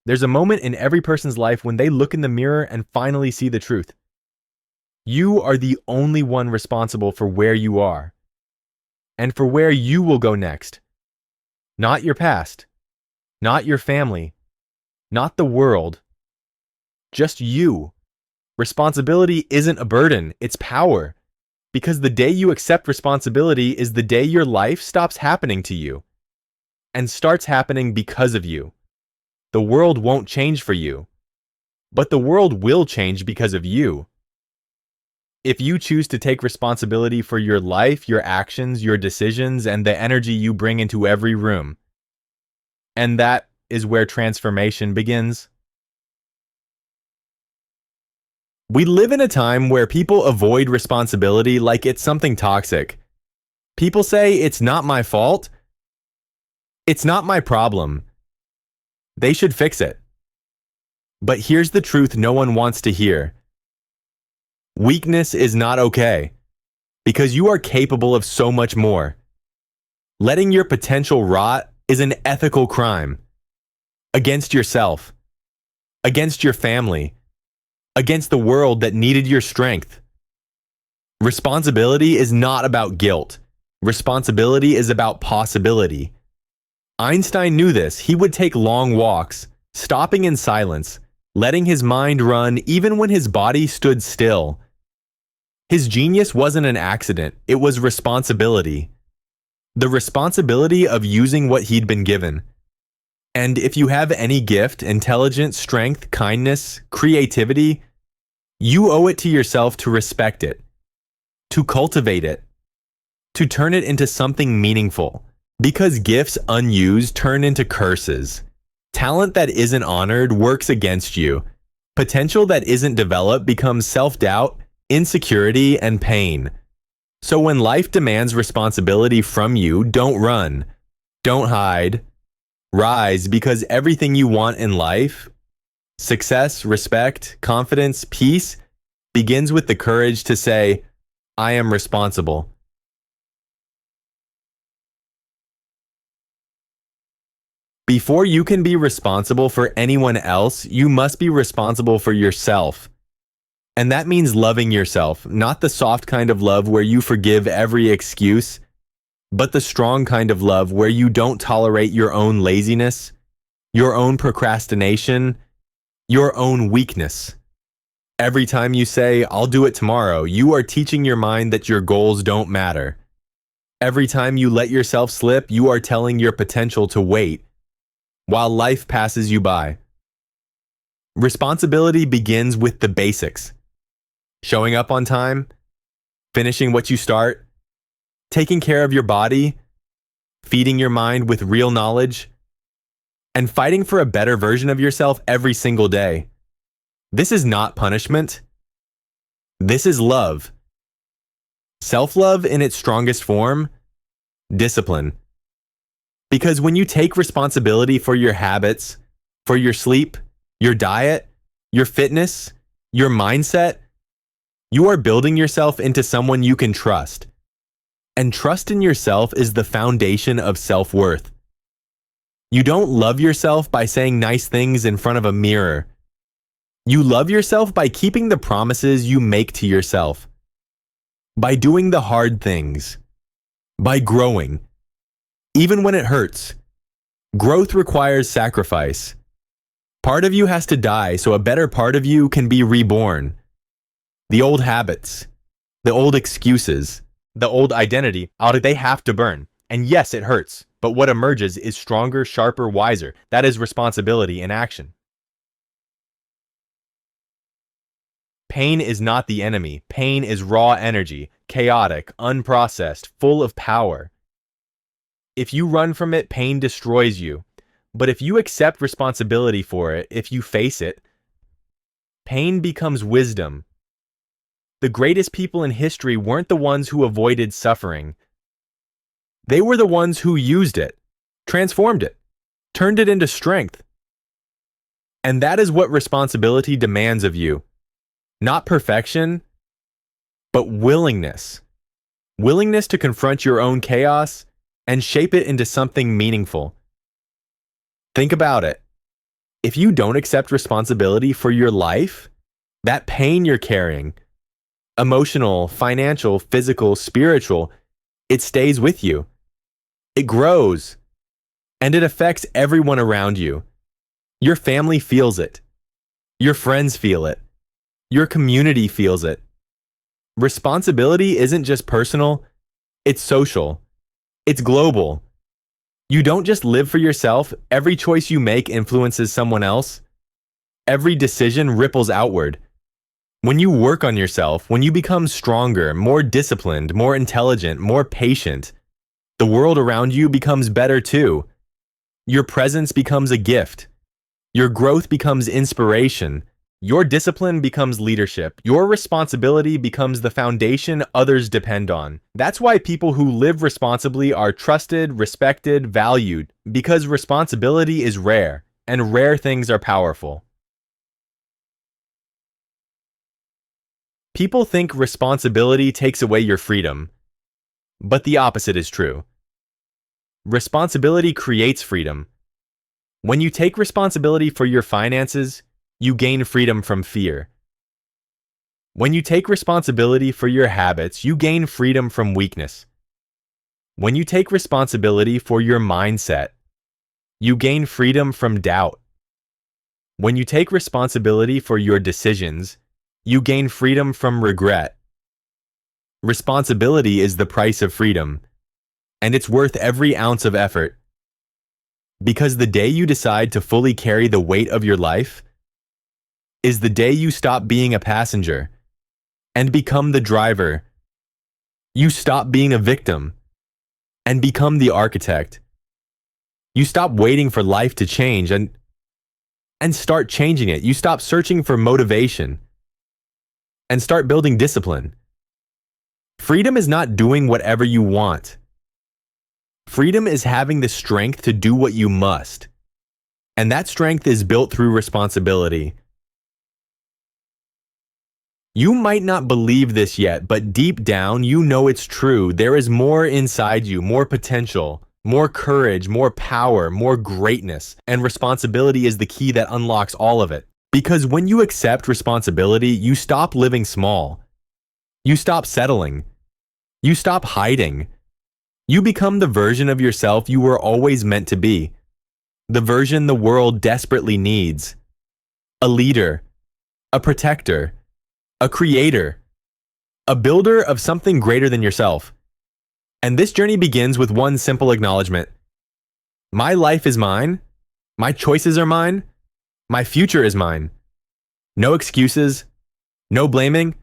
There's a moment in every person's life when they look in the mirror and finally see the truth. You are the only one responsible for where you are and for where you will go next. Not your past, not your family, not the world, just you. Responsibility isn't a burden, it's power. Because the day you accept responsibility is the day your life stops happening to you and starts happening because of you. The world won't change for you, but the world will change because of you. If you choose to take responsibility for your life, your actions, your decisions, and the energy you bring into every room, and that is where transformation begins. We live in a time where people avoid responsibility like it's something toxic. People say, it's not my fault. It's not my problem. They should fix it. But here's the truth no one wants to hear. Weakness is not okay, because you are capable of so much more. Letting your potential rot is an ethical crime. Against yourself. Against your family. Against the world that needed your strength. Responsibility is not about guilt. Responsibility is about possibility. Einstein knew this. He would take long walks, stopping in silence, letting his mind run even when his body stood still. His genius wasn't an accident, it was responsibility. The responsibility of using what he'd been given. And if you have any gift, intelligence, strength, kindness, creativity, you owe it to yourself to respect it, to cultivate it, to turn it into something meaningful. Because gifts unused turn into curses. Talent that isn't honored works against you. Potential that isn't developed becomes self-doubt, insecurity, and pain. So when life demands responsibility from you, don't run. Don't hide. Rise, because everything you want in life, success, respect, confidence, peace, begins with the courage to say, I am responsible. Before you can be responsible for anyone else, you must be responsible for yourself. And that means loving yourself, not the soft kind of love where you forgive every excuse, but the strong kind of love where you don't tolerate your own laziness, your own procrastination, your own weakness. Every time you say, I'll do it tomorrow, you are teaching your mind that your goals don't matter. Every time you let yourself slip, you are telling your potential to wait, while life passes you by. Responsibility begins with the basics. Showing up on time, finishing what you start, taking care of your body, feeding your mind with real knowledge, and fighting for a better version of yourself every single day. This is not punishment. This is love. Self-love in its strongest form, discipline. Because when you take responsibility for your habits, for your sleep, your diet, your fitness, your mindset, you are building yourself into someone you can trust. And trust in yourself is the foundation of self-worth. You don't love yourself by saying nice things in front of a mirror. You love yourself by keeping the promises you make to yourself. By doing the hard things. By growing. Even when it hurts. Growth requires sacrifice. Part of you has to die so a better part of you can be reborn. The old habits. The old excuses. The old identity, they have to burn. And yes, it hurts, but what emerges is stronger, sharper, wiser. That is responsibility in action. Pain is not the enemy. Pain is raw energy, chaotic, unprocessed, full of power. If you run from it, pain destroys you. But if you accept responsibility for it, if you face it, pain becomes wisdom. The greatest people in history weren't the ones who avoided suffering. They were the ones who used it, transformed it, turned it into strength. And that is what responsibility demands of you. Not perfection, but willingness. Willingness to confront your own chaos and shape it into something meaningful. Think about it. If you don't accept responsibility for your life, that pain you're carrying, emotional, financial, physical, spiritual, it stays with you. It grows, and it affects everyone around you. Your family feels it. Your friends feel it. Your community feels it. Responsibility isn't just personal, it's social. It's global. You don't just live for yourself. Every choice you make influences someone else. Every decision ripples outward. When you work on yourself, when you become stronger, more disciplined, more intelligent, more patient, the world around you becomes better too. Your presence becomes a gift. Your growth becomes inspiration. Your discipline becomes leadership. Your responsibility becomes the foundation others depend on. That's why people who live responsibly are trusted, respected, valued, because responsibility is rare, and rare things are powerful. People think responsibility takes away your freedom, but the opposite is true. Responsibility creates freedom. When you take responsibility for your finances, you gain freedom from fear. When you take responsibility for your habits, you gain freedom from weakness. When you take responsibility for your mindset, you gain freedom from doubt. When you take responsibility for your decisions, you gain freedom from regret. Responsibility is the price of freedom, and it's worth every ounce of effort. Because the day you decide to fully carry the weight of your life is the day you stop being a passenger and become the driver. You stop being a victim and become the architect. You stop waiting for life to change and start changing it. You stop searching for motivation and start building discipline. Freedom is not doing whatever you want. Freedom is having the strength to do what you must. And that strength is built through responsibility. You might not believe this yet, but deep down, you know it's true. There is more inside you, more potential, more courage, more power, more greatness. And responsibility is the key that unlocks all of it. Because when you accept responsibility, you stop living small. You stop settling. You stop hiding. You become the version of yourself you were always meant to be. The version the world desperately needs. A leader. A protector. A creator. A builder of something greater than yourself. And this journey begins with one simple acknowledgement. My life is mine. My choices are mine. My future is mine. No excuses. No blaming.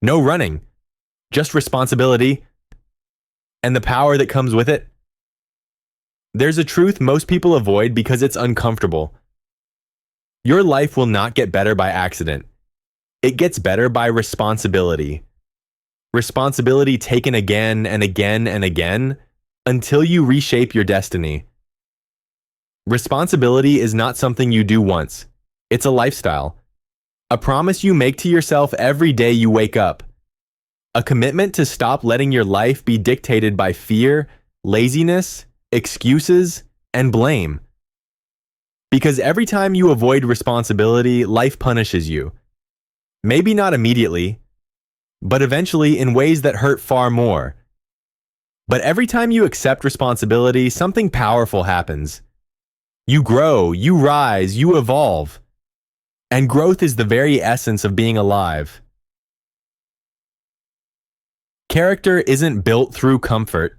No running. Just responsibility. And the power that comes with it. There's a truth most people avoid because it's uncomfortable. Your life will not get better by accident. It gets better by responsibility. Responsibility taken again and again and again until you reshape your destiny. Responsibility is not something you do once. It's a lifestyle. A promise you make to yourself every day you wake up. A commitment to stop letting your life be dictated by fear, laziness, excuses, and blame. Because every time you avoid responsibility, life punishes you. Maybe not immediately, but eventually in ways that hurt far more. But every time you accept responsibility, something powerful happens. You grow, you rise, you evolve. And growth is the very essence of being alive. Character isn't built through comfort.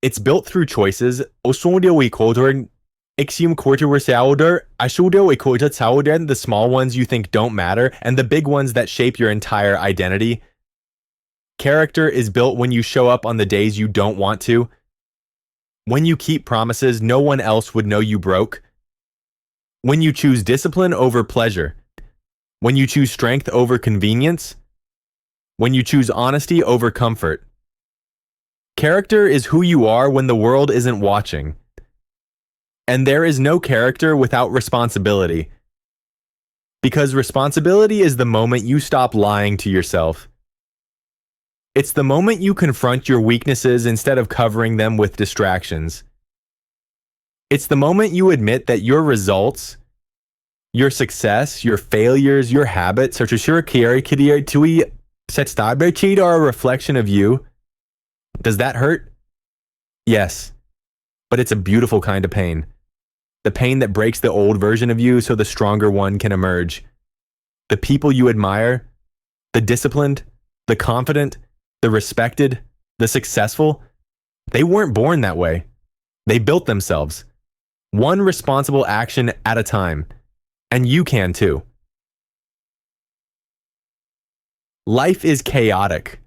It's built through choices. The small ones you think don't matter, and the big ones that shape your entire identity. Character is built when you show up on the days you don't want to. When you keep promises no one else would know you broke. When you choose discipline over pleasure. When you choose strength over convenience. When you choose honesty over comfort. Character is who you are when the world isn't watching. And there is no character without responsibility. Because responsibility is the moment you stop lying to yourself. It's the moment you confront your weaknesses instead of covering them with distractions. It's the moment you admit that your results, Your success, your failures, your habits, or are a reflection of you. Does that hurt? Yes, but it's a beautiful kind of pain. The pain that breaks the old version of you so the stronger one can emerge. The people you admire, the disciplined, the confident, the respected, the successful, they weren't born that way. They built themselves, one responsible action at a time. And you can too. Life is chaotic.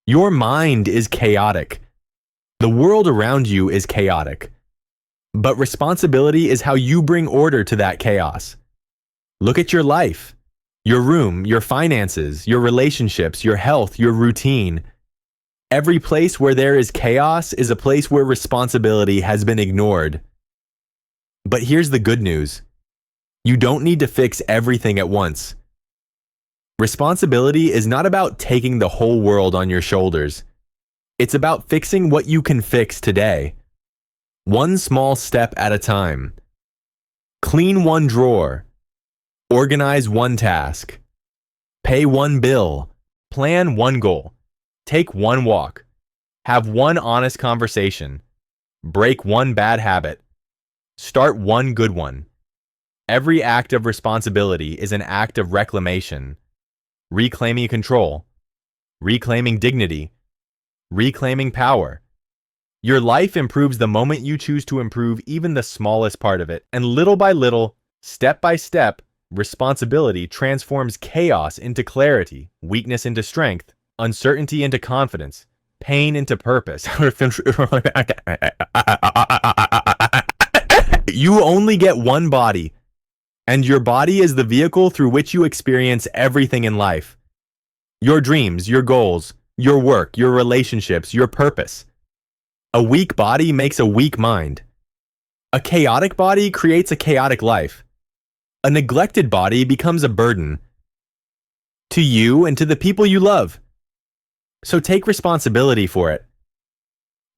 Your mind is chaotic. The world around you is chaotic. But responsibility is how you bring order to that chaos. Look at your life, your room, your finances, your relationships, your health, your routine. Every place where there is chaos is a place where responsibility has been ignored. But here's the good news. You don't need to fix everything at once. Responsibility is not about taking the whole world on your shoulders. It's about fixing what you can fix today. One small step at a time. Clean one drawer. Organize one task. Pay one bill. Plan one goal. Take one walk. Have one honest conversation. Break one bad habit. Start one good one. Every act of responsibility is an act of reclamation. Reclaiming control. Reclaiming dignity. Reclaiming power. Your life improves the moment you choose to improve even the smallest part of it. And little by little, step by step, responsibility transforms chaos into clarity, weakness into strength, uncertainty into confidence, pain into purpose. You only get one body, and your body is the vehicle through which you experience everything in life. Your dreams, your goals, your work, your relationships, your purpose. A weak body makes a weak mind. A chaotic body creates a chaotic life. A neglected body becomes a burden to you and to the people you love. So take responsibility for it.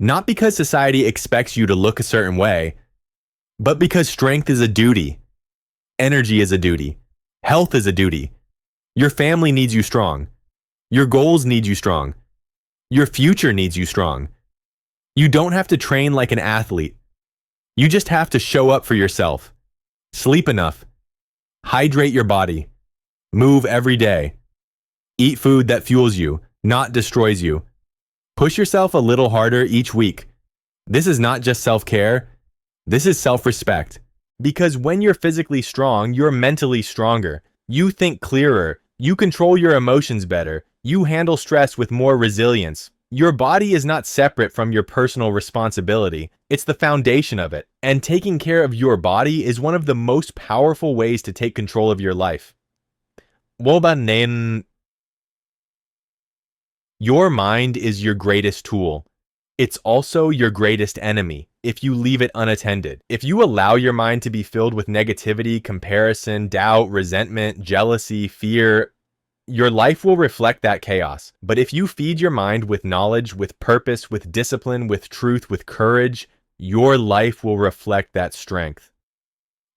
Not because society expects you to look a certain way, but because strength is a duty. Energy is a duty. Health is a duty. Your family needs you strong. Your goals need you strong. Your future needs you strong. You don't have to train like an athlete. You just have to show up for yourself. Sleep enough. Hydrate your body. Move every day. Eat food that fuels you, not destroys you. Push yourself a little harder each week. This is not just self-care. This is self-respect. Because when you're physically strong, you're mentally stronger. You think clearer. You control your emotions better. You handle stress with more resilience. Your body is not separate from your personal responsibility. It's the foundation of it. And taking care of your body is one of the most powerful ways to take control of your life. Your mind is your greatest tool. It's also your greatest enemy if you leave it unattended. If you allow your mind to be filled with negativity, comparison, doubt, resentment, jealousy, fear, your life will reflect that chaos. But if you feed your mind with knowledge, with purpose, with discipline, with truth, with courage, your life will reflect that strength.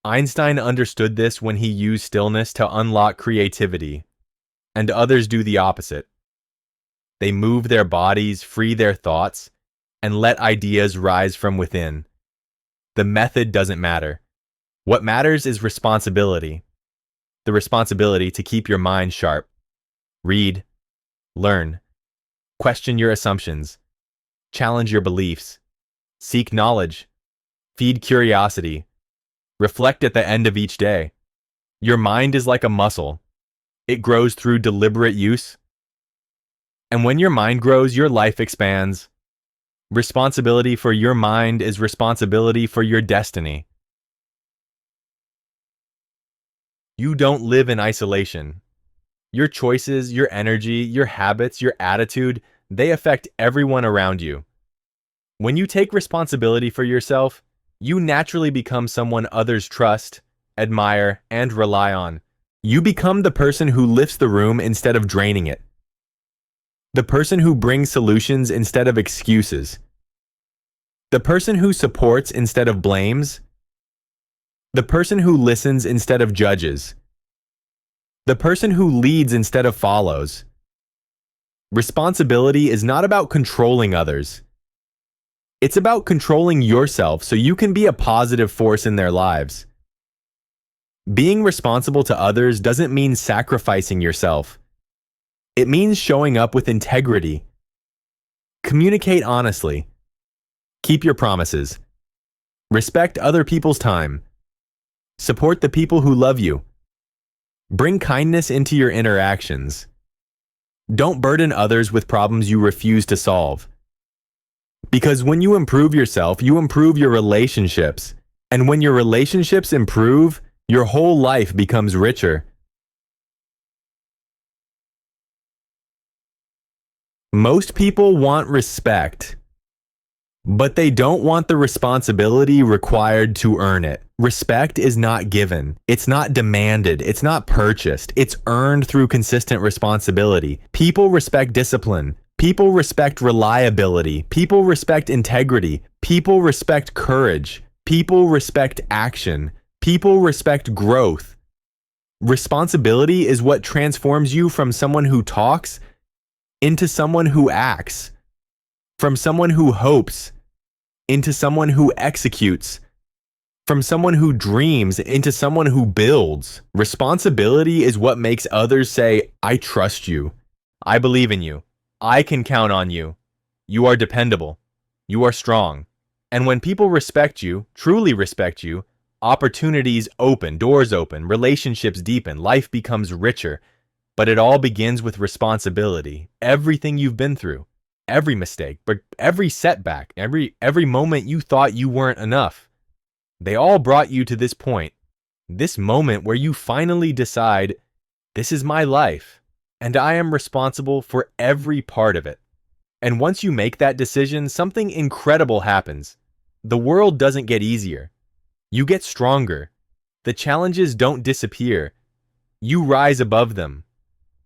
Einstein understood this when he used stillness to unlock creativity, and others do the opposite. They move their bodies, free their thoughts, and let ideas rise from within. The method doesn't matter. What matters is responsibility. The responsibility to keep your mind sharp. Read, learn, question your assumptions, challenge your beliefs, seek knowledge, feed curiosity, reflect at the end of each day. Your mind is like a muscle. It grows through deliberate use. And when your mind grows, your life expands. Responsibility for your mind is responsibility for your destiny. You don't live in isolation. Your choices, your energy, your habits, your attitude, they affect everyone around you. When you take responsibility for yourself, you naturally become someone others trust, admire, and rely on. You become the person who lifts the room instead of draining it. The person who brings solutions instead of excuses. The person who supports instead of blames. the person who listens instead of judges, the person who leads instead of follows. Responsibility is not about controlling others. It's about controlling yourself so you can be a positive force in their lives. Being responsible to others doesn't mean sacrificing yourself. It means showing up with integrity. Communicate honestly. Keep your promises. Respect other people's time. Support the people who love you. Bring kindness into your interactions. Don't burden others with problems you refuse to solve. Because when you improve yourself, you improve your relationships. And when your relationships improve, your whole life becomes richer. Most people want respect, but they don't want the responsibility required to earn it. Respect is not given. It's not demanded. It's not purchased. It's earned through consistent responsibility. People respect discipline. People respect reliability. People respect integrity. People respect courage. People respect action. People respect growth. Responsibility is what transforms you from someone who talks into someone who acts, from someone who hopes into someone who executes, from someone who dreams into someone who builds. Responsibility is what makes others say, I trust you. I believe in you. I can count on you. You are dependable. You are strong. And when people respect you, truly respect you, opportunities open, doors open, relationships deepen, life becomes richer. But it all begins with responsibility. Everything you've been through, every mistake, but every setback, every moment you thought you weren't enough, they all brought you to this point, this moment where you finally decide, this is my life, and I am responsible for every part of it. And once you make that decision, something incredible happens. The world doesn't get easier. You get stronger. The challenges don't disappear. You rise above them.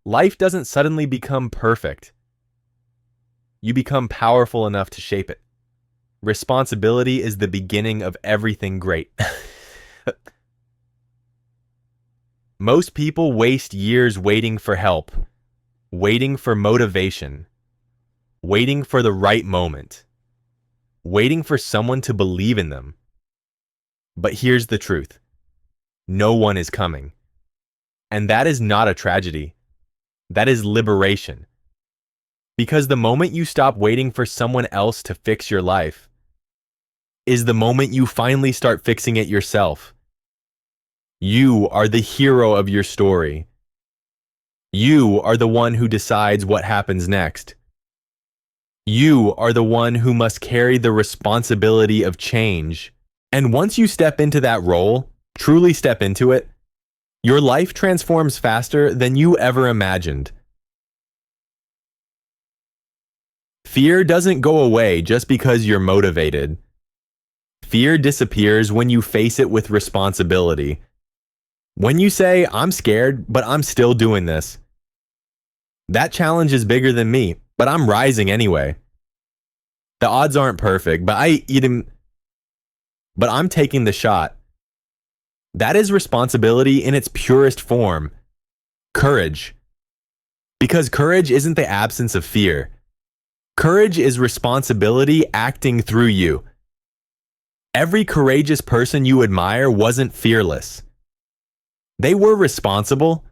Life doesn't suddenly become perfect. You become powerful enough to shape it. Responsibility is the beginning of everything great. Most people waste years waiting for help, waiting for motivation, waiting for the right moment, waiting for someone to believe in them. But here's the truth. No one is coming. And that is not a tragedy. That is liberation. Because the moment you stop waiting for someone else to fix your life is the moment you finally start fixing it yourself. You are the hero of your story. You are the one who decides what happens next. You are the one who must carry the responsibility of change. And once you step into that role, truly step into it, your life transforms faster than you ever imagined. Fear doesn't go away just because you're motivated. Fear disappears when you face it with responsibility. When you say, I'm scared, but I'm still doing this. That challenge is bigger than me, but I'm rising anyway. The odds aren't perfect, but I'm taking the shot. That is responsibility in its purest form. Courage. Because courage isn't the absence of fear. Courage is responsibility acting through you. Every courageous person you admire wasn't fearless. They were responsible.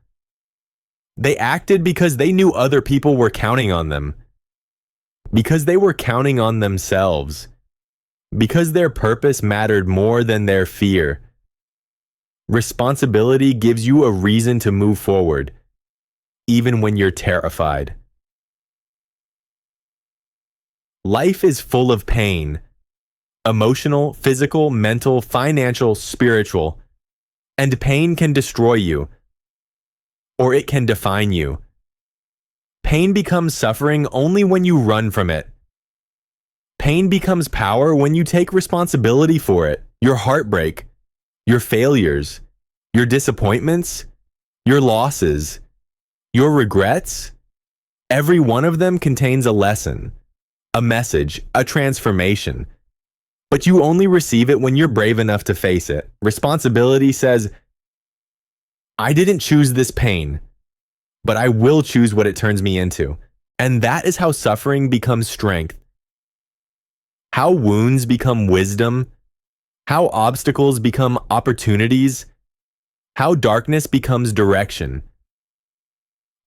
They acted because they knew other people were counting on them. Because they were counting on themselves. Because their purpose mattered more than their fear. Responsibility gives you a reason to move forward, even when you're terrified. Life is full of pain. Emotional, physical, mental, financial, spiritual. And pain can destroy you. Or it can define you. Pain becomes suffering only when you run from it. Pain becomes power when you take responsibility for it. Your heartbreak, your failures, your disappointments, your losses, your regrets, every one of them contains a lesson, a message, a transformation. But you only receive it when you're brave enough to face it. Responsibility says, I didn't choose this pain, but I will choose what it turns me into. And that is how suffering becomes strength, how wounds become wisdom, how obstacles become opportunities, how darkness becomes direction.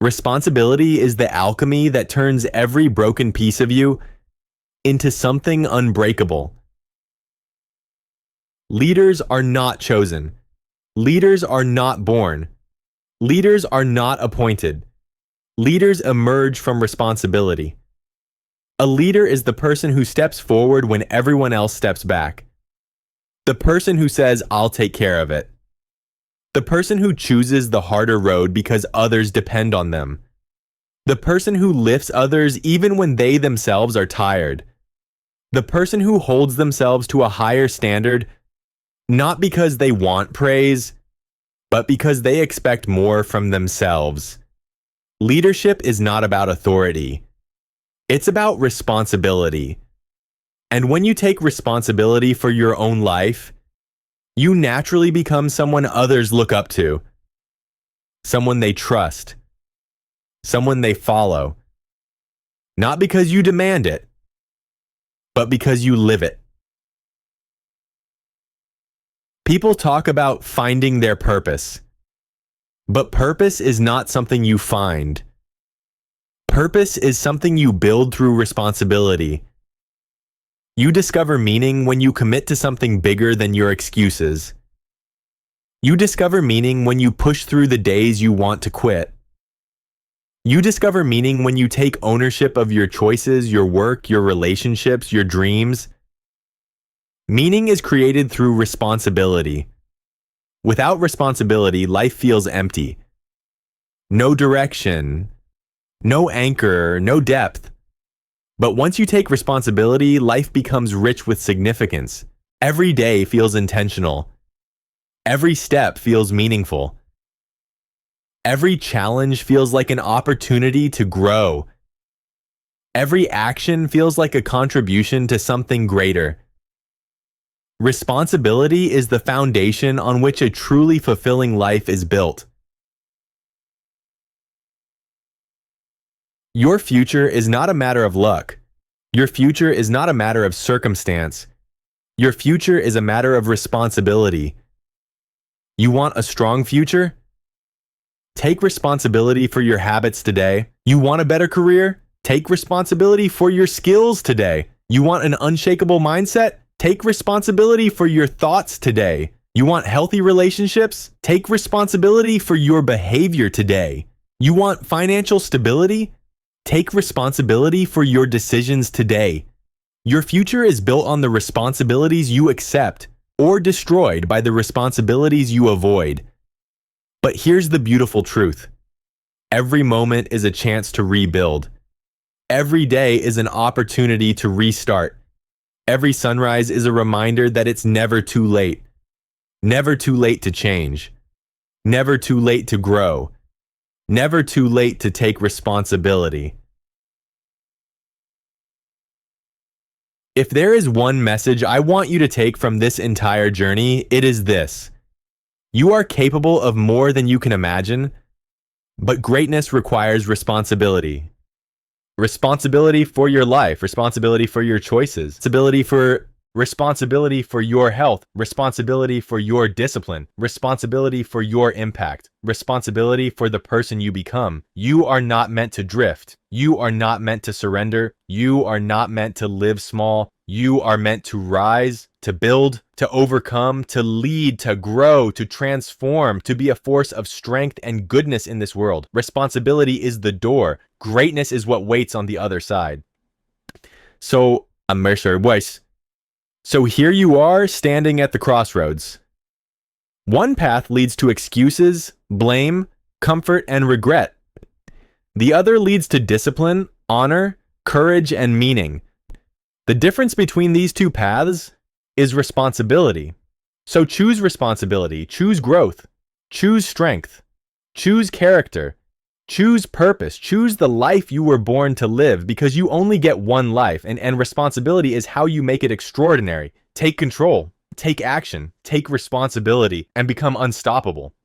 Responsibility is the alchemy that turns every broken piece of you into something unbreakable. Leaders are not chosen. Leaders are not born. Leaders are not appointed. Leaders emerge from responsibility. A leader is the person who steps forward when everyone else steps back. The person who says, I'll take care of it. The person who chooses the harder road because others depend on them. The person who lifts others even when they themselves are tired. The person who holds themselves to a higher standard, not because they want praise, but because they expect more from themselves. Leadership is not about authority. It's about responsibility. And when you take responsibility for your own life, you naturally become someone others look up to, someone they trust, someone they follow. Not because you demand it, but because you live it. People talk about finding their purpose, but purpose is not something you find. Purpose is something you build through responsibility. You discover meaning when you commit to something bigger than your excuses. You discover meaning when you push through the days you want to quit. You discover meaning when you take ownership of your choices, your work, your relationships, your dreams. Meaning is created through responsibility. Without responsibility, life feels empty. No direction, no anchor, no depth. But once you take responsibility, life becomes rich with significance. Every day feels intentional. Every step feels meaningful. Every challenge feels like an opportunity to grow. Every action feels like a contribution to something greater. Responsibility is the foundation on which a truly fulfilling life is built. Your future is not a matter of luck. Your future is not a matter of circumstance. Your future is a matter of responsibility. You want a strong future? Take responsibility for your habits today. You want a better career? Take responsibility for your skills today. You want an unshakable mindset? Take responsibility for your thoughts today. You want healthy relationships? Take responsibility for your behavior today. You want financial stability? Take responsibility for your decisions today. Your future is built on the responsibilities you accept or destroyed by the responsibilities you avoid. But here's the beautiful truth. Every moment is a chance to rebuild. Every day is an opportunity to restart. Every sunrise is a reminder that it's never too late. Never too late to change. Never too late to grow. Never too late to take responsibility. If there is one message I want you to take from this entire journey, it is this. You are capable of more than you can imagine, but greatness requires responsibility. Responsibility for your life, responsibility for your choices, responsibility for your health, responsibility for your discipline, responsibility for your impact, responsibility for the person you become. You are not meant to drift. You are not meant to surrender. You are not meant to live small. You are meant to rise, to build, to overcome, to lead, to grow, to transform, to be a force of strength and goodness in this world. Responsibility is the door. Greatness is what waits on the other side. So here you are standing at the crossroads. One path leads to excuses, blame, comfort, and regret. The other leads to discipline, honor, courage, and meaning. The difference between these two paths is responsibility. So choose responsibility, choose growth, choose strength, choose character, choose purpose, choose the life you were born to live, because you only get one life, and responsibility is how you make it extraordinary. Take control, take action, take responsibility, and become unstoppable.